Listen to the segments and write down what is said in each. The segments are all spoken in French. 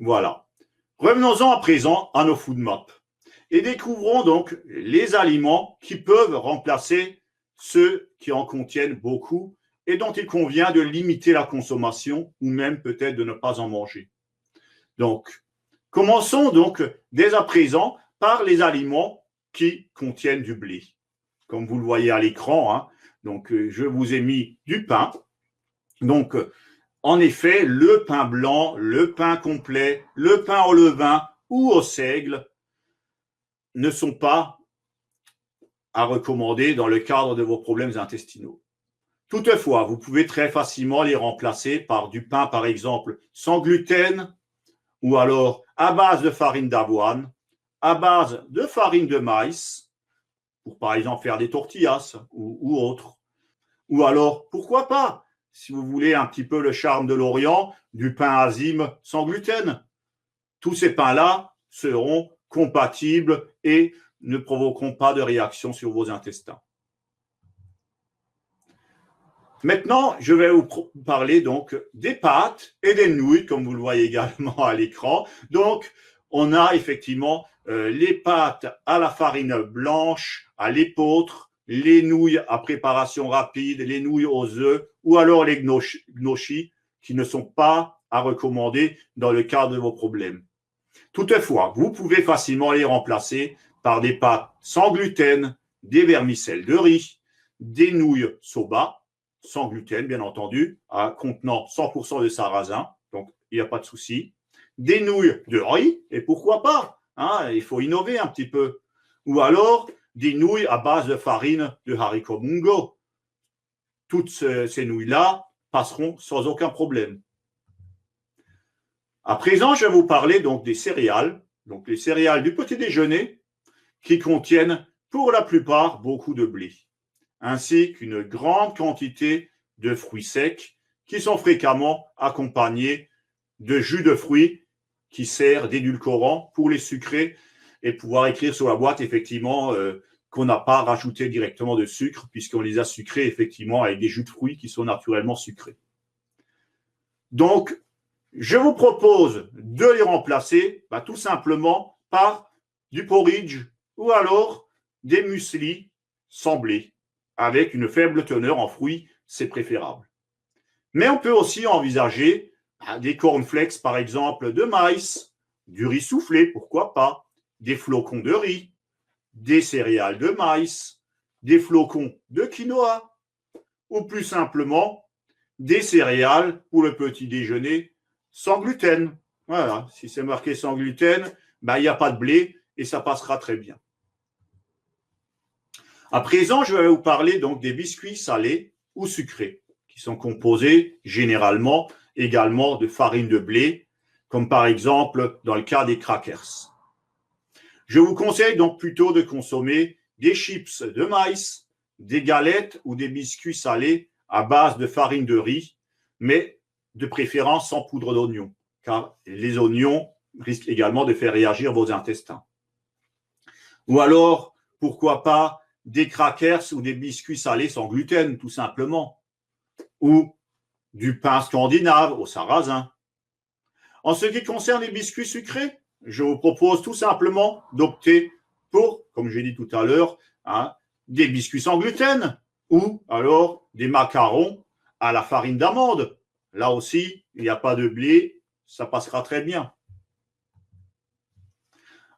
Voilà. Revenons-en à présent à nos food maps et découvrons donc les aliments qui peuvent remplacer ceux qui en contiennent beaucoup et dont il convient de limiter la consommation ou même peut-être de ne pas en manger. Donc, commençons donc dès à présent par les aliments qui contiennent du blé. Comme vous le voyez à l'écran, hein, donc je vous ai mis du pain. Donc, en effet, le pain blanc, le pain complet, le pain au levain ou au seigle ne sont pas à recommander dans le cadre de vos problèmes intestinaux. Toutefois, vous pouvez très facilement les remplacer par du pain, par exemple, sans gluten ou alors à base de farine d'avoine, à base de farine de maïs, pour par exemple faire des tortillas ou autres. Ou alors, pourquoi pas, si vous voulez un petit peu le charme de l'Orient, du pain azime sans gluten. Tous ces pains-là seront compatibles et ne provoqueront pas de réaction sur vos intestins. Maintenant, je vais vous parler donc des pâtes et des nouilles, comme vous le voyez également à l'écran. Donc, on a effectivement les pâtes à la farine blanche, à l'épeautre, les nouilles à préparation rapide, les nouilles aux œufs ou alors les gnocchis qui ne sont pas à recommander dans le cadre de vos problèmes. Toutefois, vous pouvez facilement les remplacer par des pâtes sans gluten, des vermicelles de riz, des nouilles soba, sans gluten, bien entendu, contenant 100% de sarrasin, donc il n'y a pas de souci. Des nouilles de riz, et pourquoi pas, hein, il faut innover un petit peu. Ou alors des nouilles à base de farine de haricots mungo. Toutes ces nouilles-là passeront sans aucun problème. À présent, je vais vous parler donc des céréales, donc les céréales du petit déjeuner, qui contiennent pour la plupart beaucoup de blé, ainsi qu'une grande quantité de fruits secs qui sont fréquemment accompagnés de jus de fruits qui sert d'édulcorant pour les sucrer et pouvoir écrire sur la boîte effectivement qu'on n'a pas rajouté directement de sucre puisqu'on les a sucrés effectivement avec des jus de fruits qui sont naturellement sucrés. Donc, je vous propose de les remplacer tout simplement par du porridge ou alors des mueslis sans blé avec une faible teneur en fruits, c'est préférable. Mais on peut aussi envisager des cornflakes, par exemple, de maïs, du riz soufflé, pourquoi pas, des flocons de riz, des céréales de maïs, des flocons de quinoa, ou plus simplement des céréales pour le petit déjeuner sans gluten. Voilà, si c'est marqué sans gluten, il n'y a pas de blé et ça passera très bien. À présent, je vais vous parler donc des biscuits salés ou sucrés, qui sont composés généralement également de farine de blé, comme par exemple dans le cas des crackers. Je vous conseille donc plutôt de consommer des chips de maïs, des galettes ou des biscuits salés à base de farine de riz, mais de préférence sans poudre d'oignon, car les oignons risquent également de faire réagir vos intestins. Ou alors, pourquoi pas, des crackers ou des biscuits salés sans gluten, tout simplement, ou du pain scandinave au sarrasin. En ce qui concerne les biscuits sucrés, je vous propose tout simplement d'opter pour, comme j'ai dit tout à l'heure, des biscuits sans gluten ou alors des macarons à la farine d'amande. Là aussi, il n'y a pas de blé, ça passera très bien.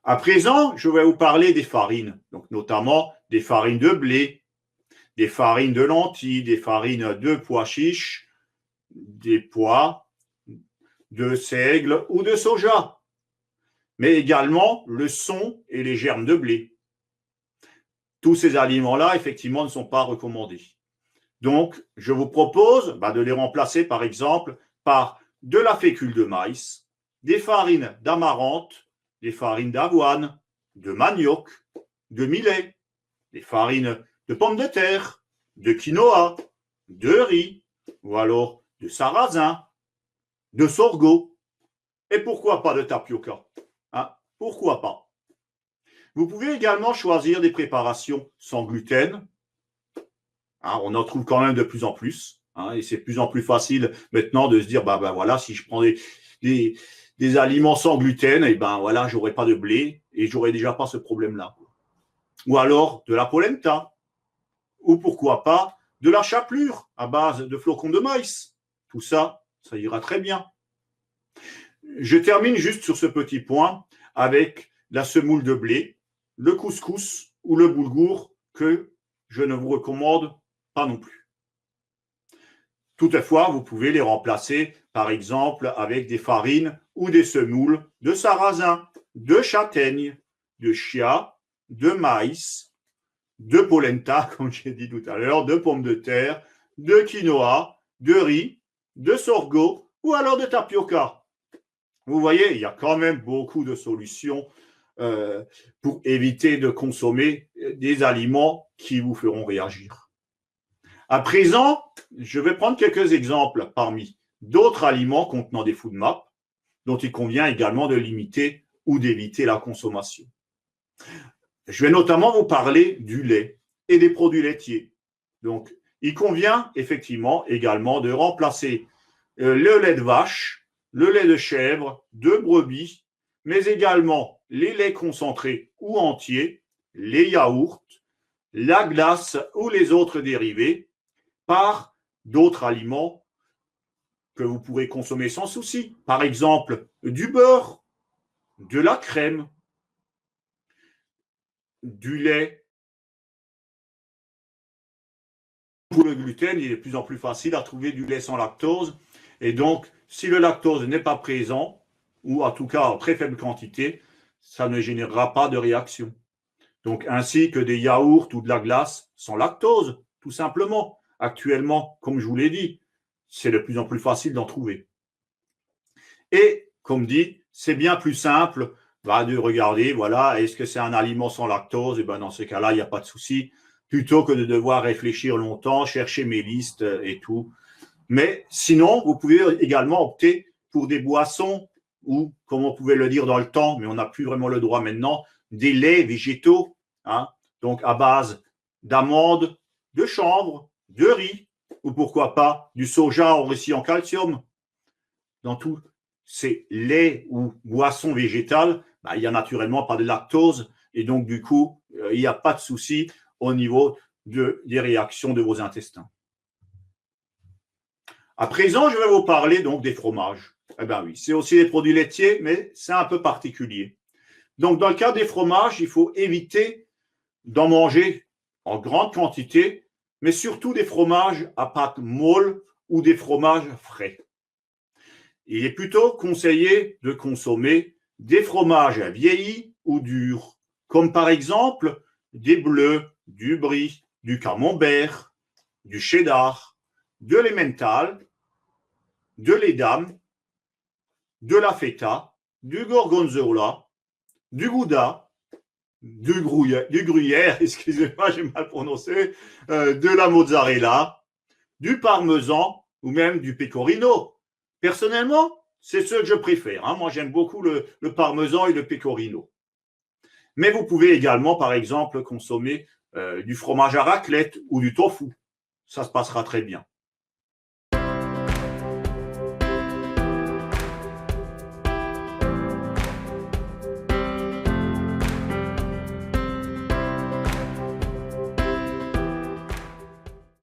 À présent, je vais vous parler des farines, donc notamment des farines de blé, des farines de lentilles, des farines de pois chiches, des pois, de seigle ou de soja, mais également le son et les germes de blé. Tous ces aliments-là, effectivement, ne sont pas recommandés. Donc, je vous propose de les remplacer, par exemple, par de la fécule de maïs, des farines d'amarante, des farines d'avoine, de manioc, de millet, des farines de pommes de terre, de quinoa, de riz, ou alors de sarrasin, de sorgho, et pourquoi pas de tapioca. Pourquoi pas. Vous pouvez également choisir des préparations sans gluten. On en trouve quand même de plus en plus. Et c'est de plus en plus facile maintenant de se dire, voilà, si je prends des des aliments sans gluten, et ben voilà, j'aurais pas de blé et j'aurais déjà pas ce problème-là. Ou alors de la polenta, ou pourquoi pas de la chapelure à base de flocons de maïs. Tout ça, ça ira très bien. Je termine juste sur ce petit point avec la semoule de blé, le couscous ou le boulgour que je ne vous recommande pas non plus. Toutefois, vous pouvez les remplacer, par exemple, avec des farines ou des semoules de sarrasin, de châtaigne, de chia, de maïs, de polenta, comme j'ai dit tout à l'heure, de pommes de terre, de quinoa, de riz, de sorgho ou alors de tapioca. Vous voyez, il y a quand même beaucoup de solutions pour éviter de consommer des aliments qui vous feront réagir. À présent, je vais prendre quelques exemples parmi d'autres aliments contenant des FODMAP dont il convient également de limiter ou d'éviter la consommation. Je vais notamment vous parler du lait et des produits laitiers. Donc, il convient effectivement également de remplacer le lait de vache, le lait de chèvre, de brebis, mais également les laits concentrés ou entiers, les yaourts, la glace ou les autres dérivés par d'autres aliments que vous pourrez consommer sans souci. Par exemple, du beurre, de la crème, du lait. Pour le gluten, il est de plus en plus facile à trouver du lait sans lactose. Et donc, si le lactose n'est pas présent, ou en tout cas en très faible quantité, ça ne générera pas de réaction. Donc, ainsi que des yaourts ou de la glace sans lactose, tout simplement. Actuellement, comme je vous l'ai dit, c'est de plus en plus facile d'en trouver. Et, comme dit, c'est bien plus simple de regarder, voilà, est-ce que c'est un aliment sans lactose? Et ben dans ce cas-là, il n'y a pas de souci, plutôt que de devoir réfléchir longtemps, chercher mes listes et tout. Mais sinon, vous pouvez également opter pour des boissons ou, comme on pouvait le dire dans le temps, mais on n'a plus vraiment le droit maintenant, des laits végétaux, hein, donc à base d'amandes, de chanvre, de riz, ou pourquoi pas du soja enrichi en calcium. Dans tous ces laits ou boissons végétales, il n'y a naturellement pas de lactose, et donc du coup, il n'y a pas de souci au niveau des réactions de vos intestins. À présent, je vais vous parler donc des fromages. Eh bien oui, c'est aussi des produits laitiers, mais c'est un peu particulier. Donc, dans le cas des fromages, il faut éviter d'en manger en grande quantité, mais surtout des fromages à pâte molle ou des fromages frais. Il est plutôt conseillé de consommer des fromages vieillis ou durs, comme par exemple des bleus, du brie, du camembert, du cheddar, de l'emmental, de l'edam, de la feta, du gorgonzola, du gouda, du gruyère, excusez-moi, j'ai mal prononcé, de la mozzarella, du parmesan ou même du pecorino. Personnellement, c'est ce que je préfère. Hein. Moi, j'aime beaucoup le parmesan et le pecorino. Mais vous pouvez également, par exemple, consommer du fromage à raclette ou du tofu. Ça se passera très bien.